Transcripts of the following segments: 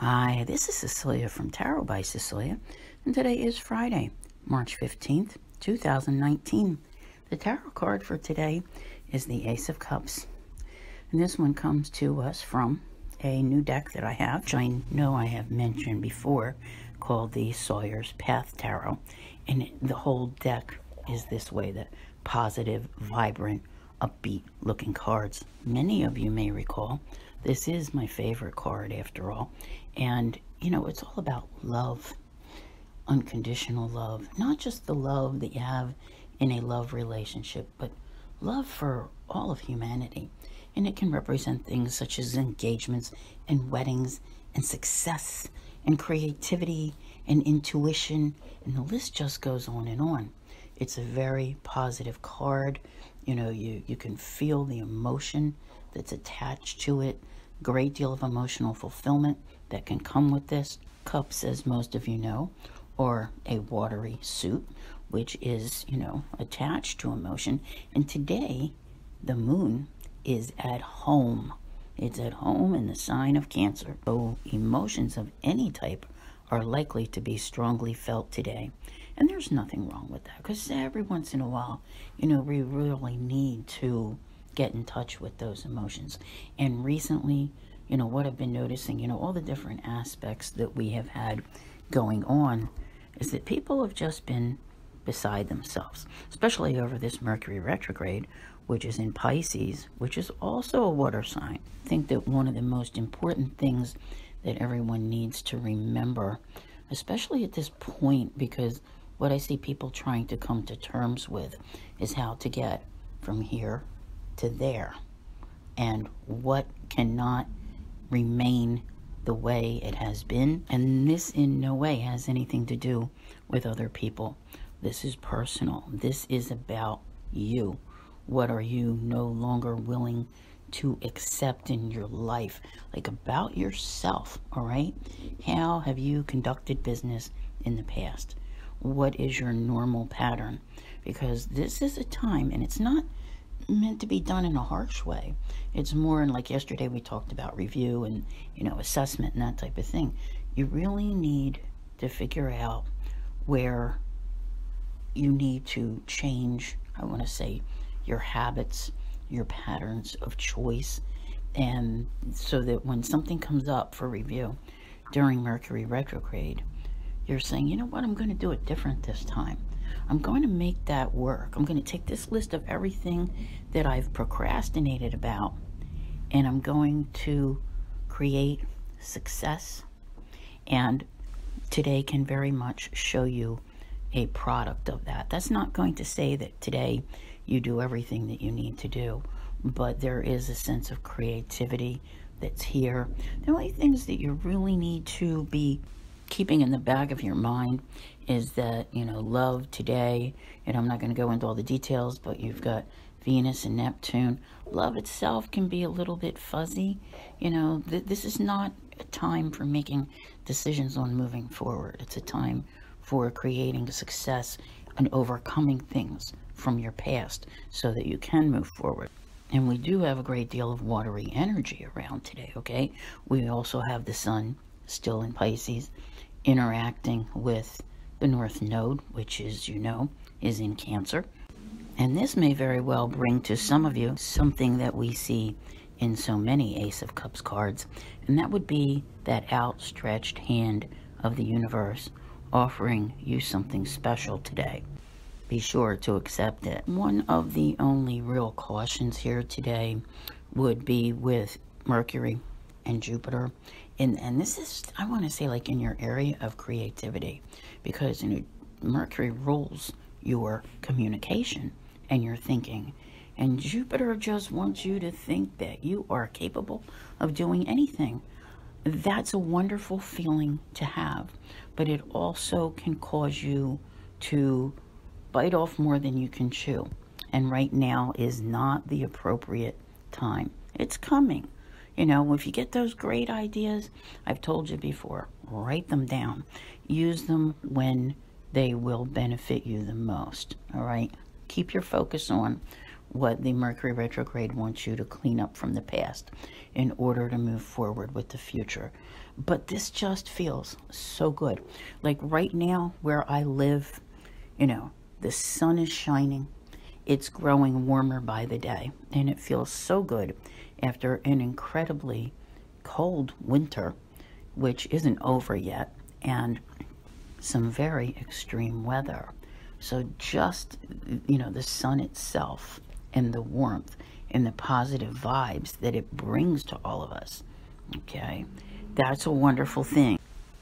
Hi, this is Cecilia from Tarot by Cecilia, and today is Friday, March 15th, 2019. The tarot card for today is the Ace of Cups, and this one comes to us from a new deck that I have, which I know I have mentioned before, called the Sawyer's Path Tarot, and the whole deck is this way, the positive, vibrant, upbeat looking cards. Many of you may recall this is my favorite card after all, and you know, it's all about love, unconditional love, not just the love that you have in a love relationship, but love for all of humanity. And it can represent things such as engagements and weddings and success and creativity and intuition, and the list just goes on and on. It's a very positive card. You know, you can feel the emotion that's attached to it. Great deal of emotional fulfillment that can come with this. Cups, as most of you know, are a watery suit, which is, you know, attached to emotion. And today, the moon is at home. It's at home in the sign of Cancer. So emotions of any type are likely to be strongly felt today. And there's nothing wrong with that, because every once in a while, you know, we really need to get in touch with those emotions. And recently, you know, what I've been noticing, you know, all the different aspects that we have had going on is that people have just been beside themselves, especially over this Mercury retrograde, which is in Pisces, which is also a water sign. I think that one of the most important things that everyone needs to remember, especially at this point, because what I see people trying to come to terms with is how to get from here to there, and what cannot remain the way it has been. And this in no way has anything to do with other people. This is personal. This is about you. What are you no longer willing to accept in your life? Like, about yourself, all right? How have you conducted business in the past? What is your normal pattern? Because this is a time, and it's not meant to be done in a harsh way. It's more in, like yesterday we talked about review and, you know, assessment and that type of thing. You really need to figure out where you need to change, I want to say, your habits, your patterns of choice, and so that when something comes up for review during Mercury retrograde, you're saying, you know what, I'm going to do it different this time. I'm going to make that work. I'm going to take this list of everything that I've procrastinated about, and I'm going to create success. And today can very much show you a product of that. That's not going to say that today you do everything that you need to do, but there is a sense of creativity that's here. The only things that you really need to be keeping in the back of your mind is that, you know, love today, and I'm not going to go into all the details, but you've got Venus and Neptune. Love itself can be a little bit fuzzy. You know, this is not a time for making decisions on moving forward. It's a time for creating success and overcoming things from your past so that you can move forward. And we do have a great deal of watery energy around today, okay? We also have the sun still in Pisces, interacting with the North Node, which is, you know, is in Cancer. And this may very well bring to some of you something that we see in so many Ace of Cups cards, and that would be that outstretched hand of the universe offering you something special today. Be sure to accept it. One of the only real cautions here today would be with Mercury and Jupiter. And this is, I want to say, like in your area of creativity, because, you know, Mercury rules your communication and your thinking, and Jupiter just wants you to think that you are capable of doing anything. That's a wonderful feeling to have, but it also can cause you to bite off more than you can chew, and right now is not the appropriate time. It's coming. You know, if you get those great ideas, I've told you before, write them down. Use them when they will benefit you the most, all right? Keep your focus on what the Mercury retrograde wants you to clean up from the past in order to move forward with the future. But this just feels so good. Like right now where I live, you know, the sun is shining. It's growing warmer by the day, and it feels so good after an incredibly cold winter, which isn't over yet, and some very extreme weather. So just, you know, the sun itself and the warmth and the positive vibes that it brings to all of us, okay? That's a wonderful thing.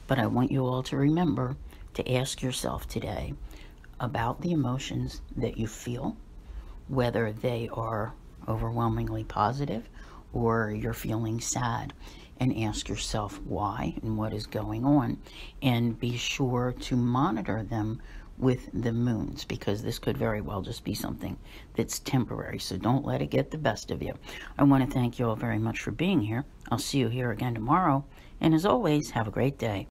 But I want you all to remember to ask yourself today about the emotions that you feel, whether they are overwhelmingly positive or you're feeling sad, and ask yourself why and what is going on, and be sure to monitor them with the moons, because this could very well just be something that's temporary. So don't let it get the best of you. I want to thank you all very much for being here. I'll see you here again tomorrow, and as always, have a great day.